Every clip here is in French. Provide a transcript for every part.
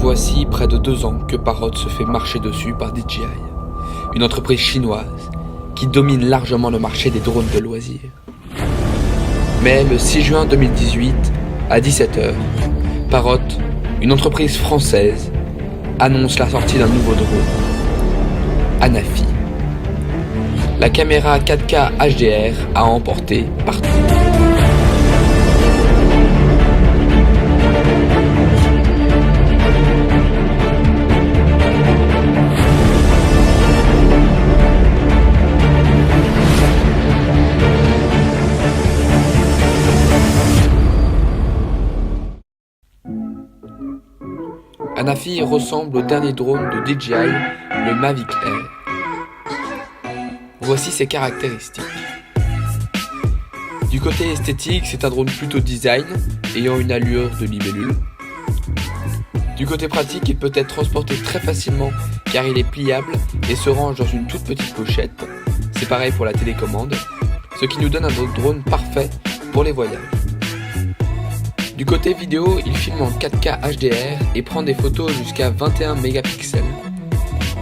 voici près de 2 ans que Parrot se fait marcher dessus par DJI, une entreprise chinoise qui domine largement le marché des drones de loisirs. Mais le 6 juin 2018, à 17h, Parrot, une entreprise française, annonce la sortie d'un nouveau drone, Anafi. La caméra 4K HDR a emporté partout. Anafi ressemble au dernier drone de DJI, le Mavic Air. Voici ses caractéristiques. Du côté esthétique, c'est un drone plutôt design, ayant une allure de libellule. Du côté pratique, il peut être transporté très facilement car il est pliable et se range dans une toute petite pochette. C'est pareil pour la télécommande, ce qui nous donne un drone parfait pour les voyages. Du côté vidéo, il filme en 4K HDR et prend des photos jusqu'à 21 mégapixels.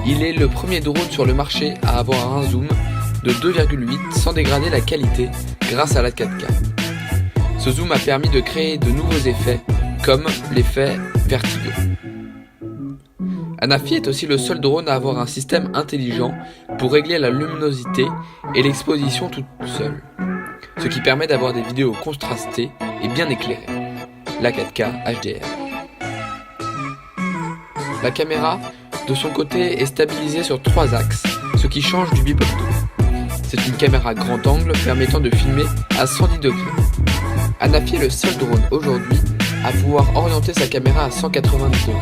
Il est le premier drone sur le marché à avoir un zoom de 2,8 sans dégrader la qualité grâce à la 4K. Ce zoom a permis de créer de nouveaux effets comme l'effet vertigo. Anafi est aussi le seul drone à avoir un système intelligent pour régler la luminosité et l'exposition toute seule, ce qui permet d'avoir des vidéos contrastées et bien éclairées. La 4K HDR. La caméra, de son côté, est stabilisée sur 3 axes, ce qui change du bipod 2. C'est une caméra grand angle permettant de filmer à 110 degrés. Anafi est le seul drone aujourd'hui à pouvoir orienter sa caméra à 190 degrés,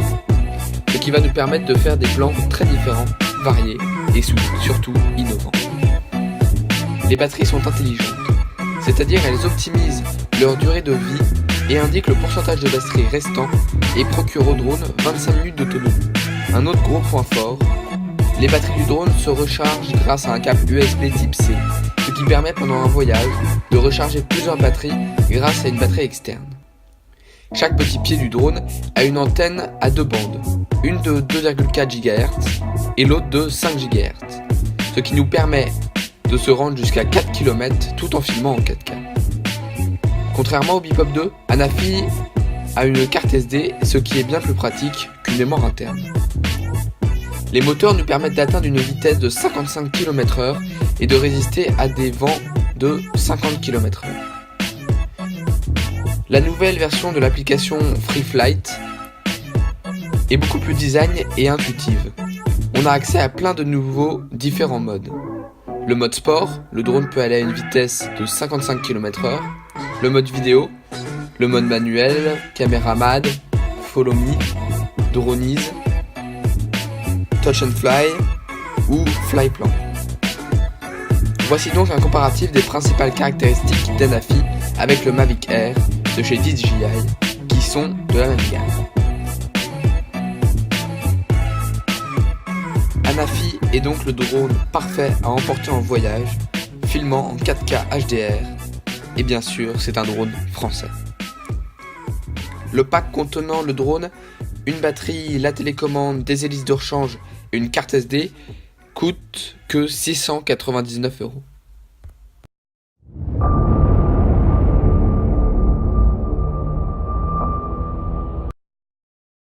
ce qui va nous permettre de faire des plans très différents, variés et surtout innovants. Les batteries sont intelligentes, c'est-à-dire elles optimisent leur durée de vie et indique le pourcentage de batterie restant et procure au drone 25 minutes d'autonomie. Un autre gros point fort, les batteries du drone se rechargent grâce à un câble USB type C, ce qui permet pendant un voyage de recharger plusieurs batteries grâce à une batterie externe. Chaque petit pied du drone a une antenne à 2 bandes, une de 2,4 GHz et l'autre de 5 GHz, ce qui nous permet de se rendre jusqu'à 4 km tout en filmant en 4K. Contrairement au Bipop 2, Anafi a une carte SD, ce qui est bien plus pratique qu'une mémoire interne. Les moteurs nous permettent d'atteindre une vitesse de 55 km/h et de résister à des vents de 50 km/h. La nouvelle version de l'application FreeFlight est beaucoup plus design et intuitive. On a accès à plein de nouveaux différents modes. Le mode sport, le drone peut aller à une vitesse de 55 km/h. Le mode vidéo, le mode manuel, caméra MAD, Follow Me, Dronies, Touch and Fly ou Fly Plan. Voici donc un comparatif des principales caractéristiques d'Anafi avec le Mavic Air de chez DJI qui sont de la même gamme. Anafi est donc le drone parfait à emporter en voyage, filmant en 4K HDR. Et bien sûr, c'est un drone français. Le pack contenant le drone, une batterie, la télécommande, des hélices de rechange et une carte SD coûte que 699 €.